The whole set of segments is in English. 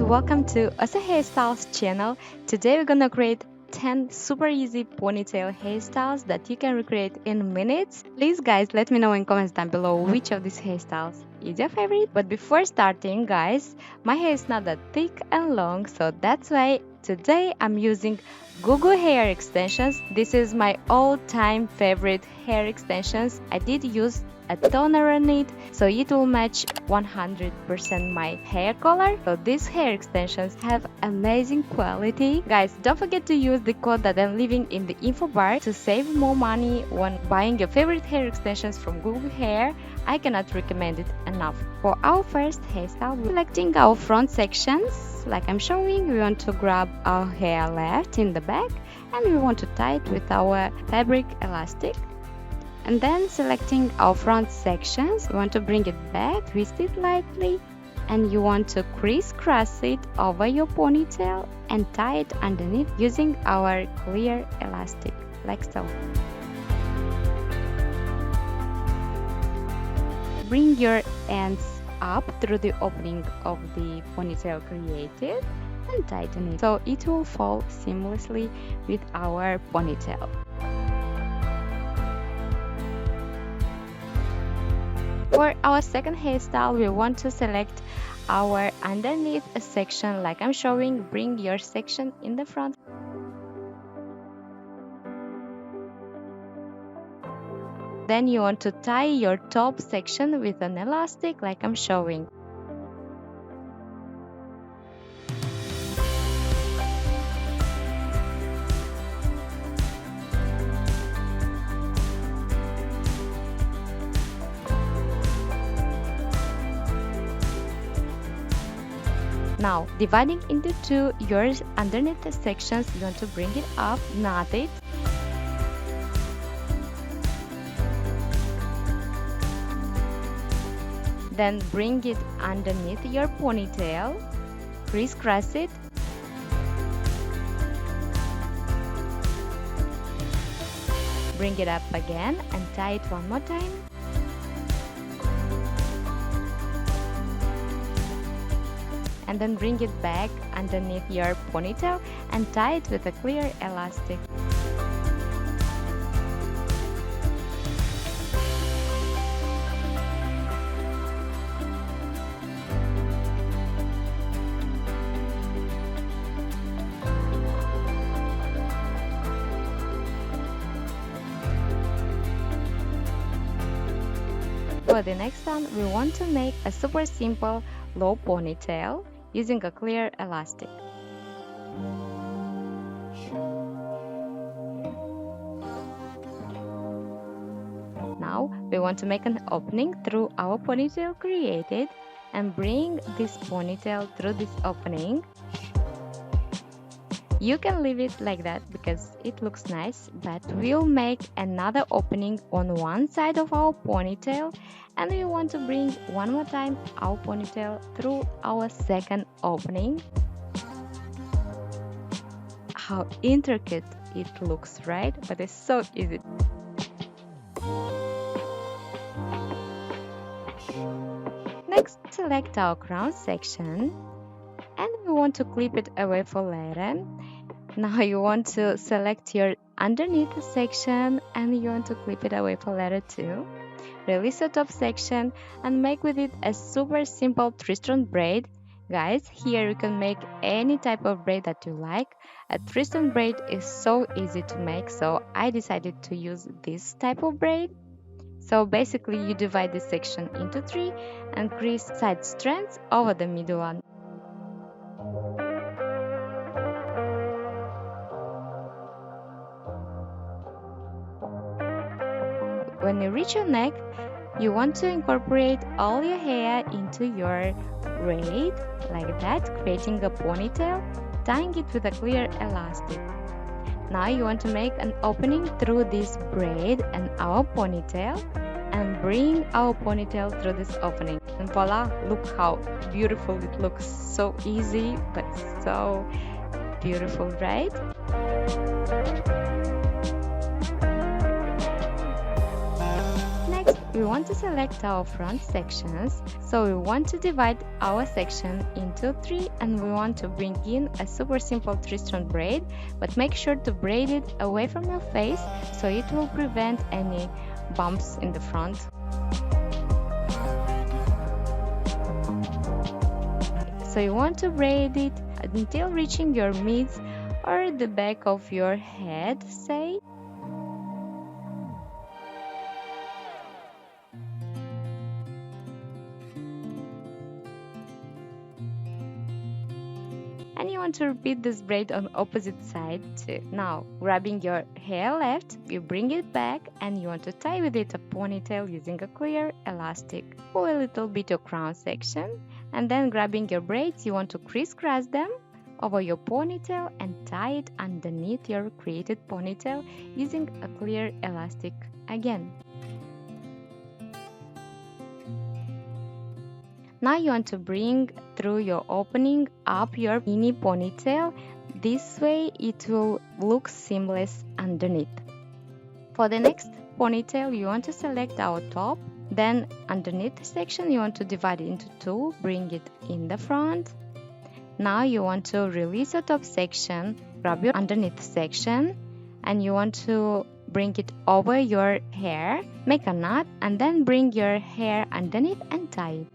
welcome to Asa Hairstyles channel. Today we're gonna create 10 super easy ponytail hairstyles that you can recreate in minutes. Please guys, let me know in comments down below which of these hairstyles is your favorite. But before starting guys, my hair is not that thick and long, so that's why today I'm using Google hair extensions. This is my all-time favorite hair extensions. I did use a toner on it, so it will match 100% my hair color. So these hair extensions have amazing quality. Guys, don't forget to use the code that I'm leaving in the info bar to save more money when buying your favorite hair extensions from Google Hair. I cannot recommend it enough. For our first hairstyle, we're selecting our front sections. Like I'm showing, we want to grab our hair left in the back and we want to tie it with our fabric elastic. And then selecting our front sections, you want to bring it back, twist it lightly, and you want to crisscross it over your ponytail and tie it underneath using our clear elastic, like so. Bring your ends up through the opening of the ponytail created and tighten it so it will fall seamlessly with our ponytail. For our second hairstyle, we want to select our underneath section like I'm showing. Bring your section in the front. Then you want to tie your top section with an elastic like I'm showing. Now, dividing into two, your underneath the sections, you want to bring it up, knot it. Then bring it underneath your ponytail, crisscross it. Bring it up again and tie it one more time. And then bring it back underneath your ponytail and tie it with a clear elastic. For the next one, we want to make a super simple low ponytail using a clear elastic. Now we want to make an opening through our ponytail created and bring this ponytail through this opening. You can leave it like that because it looks nice, but we'll make another opening on one side of our ponytail and we want to bring one more time our ponytail through our second opening. How intricate it looks, right? But it's so easy. Next, select our crown section and we want to clip it away for later. Now you want to select your underneath section and you want to clip it away for later too. Release the top section and make with it a super simple twist-on braid. Guys, here you can make any type of braid that you like. A twist-on braid is so easy to make, so I decided to use this type of braid. So basically you divide this section into three and crease side strands over the middle one. When you reach your neck, you want to incorporate all your hair into your braid like that, creating a ponytail, tying it with a clear elastic. Now you want to make an opening through this braid and our ponytail and bring our ponytail through this opening. And voila, look how beautiful it looks. So easy, but so beautiful, right? We we want to select our front sections. So we want to divide our section into 3 and we want to bring in a super simple 3-strand braid, but make sure to braid it away from your face so it will prevent any bumps in the front. So you want to braid it until reaching your midst or the back of your head, say. And you want to repeat this braid on opposite side too. Now, grabbing your hair left, you bring it back and you want to tie with it a ponytail using a clear elastic. Pull a little bit of crown section and then grabbing your braids, you want to crisscross them over your ponytail and tie it underneath your created ponytail using a clear elastic again. Now you want to bring through your opening up your mini ponytail. This way it will look seamless underneath. For the next ponytail, you want to select our top. Then underneath the section, you want to divide it into 2, bring it in the front. Now you want to release your top section, grab your underneath section, and you want to bring it over your hair, make a knot, and then bring your hair underneath and tie it.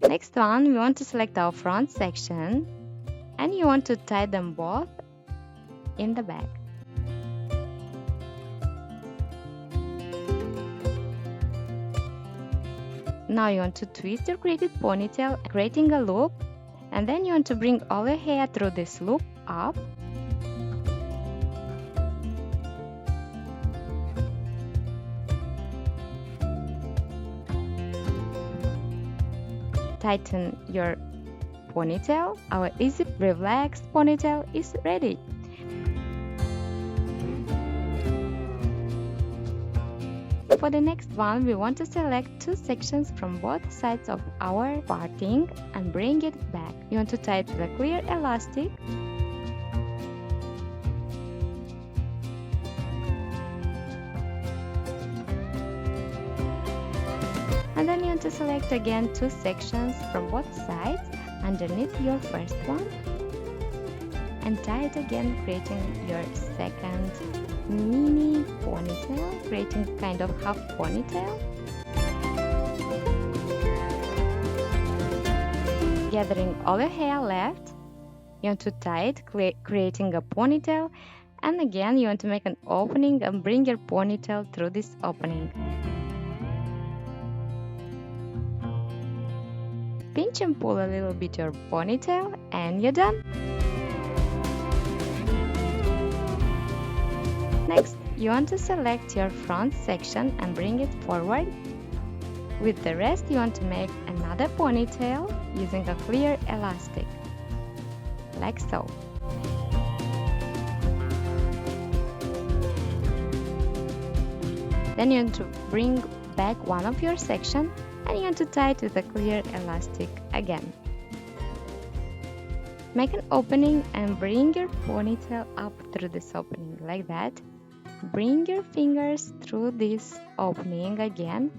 Next one, we want to select our front section and you want to tie them both in the back. Now you want to twist your created ponytail, creating a loop, and then you want to bring all your hair through this loop up. Tighten your ponytail. Our easy relaxed ponytail is ready. For the next one, we want to select 2 sections from both sides of our parting and bring it back. You want to tie it with a clear elastic. And then you want to select again 2 sections from both sides underneath your first one and tie it again, creating your second mini ponytail, creating kind of half ponytail. Gathering all your hair left, you want to tie it, creating a ponytail, and again you want to make an opening and bring your ponytail through this opening. Pinch and pull a little bit your ponytail and you're done. Next, you want to select your front section and bring it forward. With the rest, you want to make another ponytail using a clear elastic, like so. Then you want to bring back one of your section and you want to tie it with a clear elastic again. Make an opening and bring your ponytail up through this opening like that. Bring your fingers through this opening again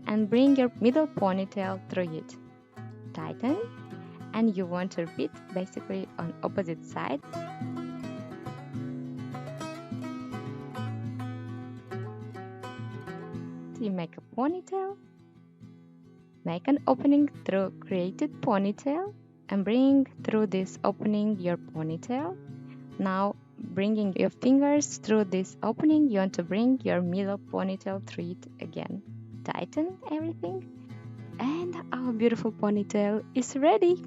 and bring your middle ponytail through it. Tighten, and you want to repeat basically on opposite side. So you make a ponytail, make an opening through created ponytail and bring through this opening your ponytail. Now bringing your fingers through this opening, you want to bring your middle ponytail through it again. Tighten everything and our beautiful ponytail is ready.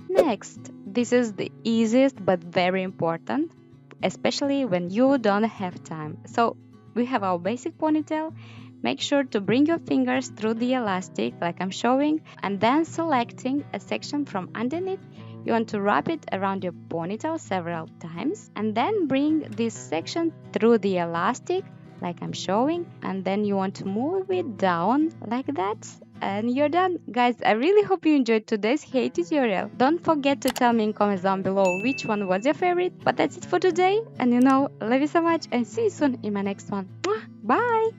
Next, this is the easiest but very important, especially when you don't have time. So we have our basic ponytail. Make sure to bring your fingers through the elastic like I'm showing, and then selecting a section from underneath, you want to wrap it around your ponytail several times and then bring this section through the elastic, like I'm showing, and then you want to move it down like that, and you're done. Guys, I really hope you enjoyed today's hair tutorial. Don't forget to tell me in comments down below which one was your favorite. But that's it for today, and love you so much, and see you soon in my next one. Mwah! Bye.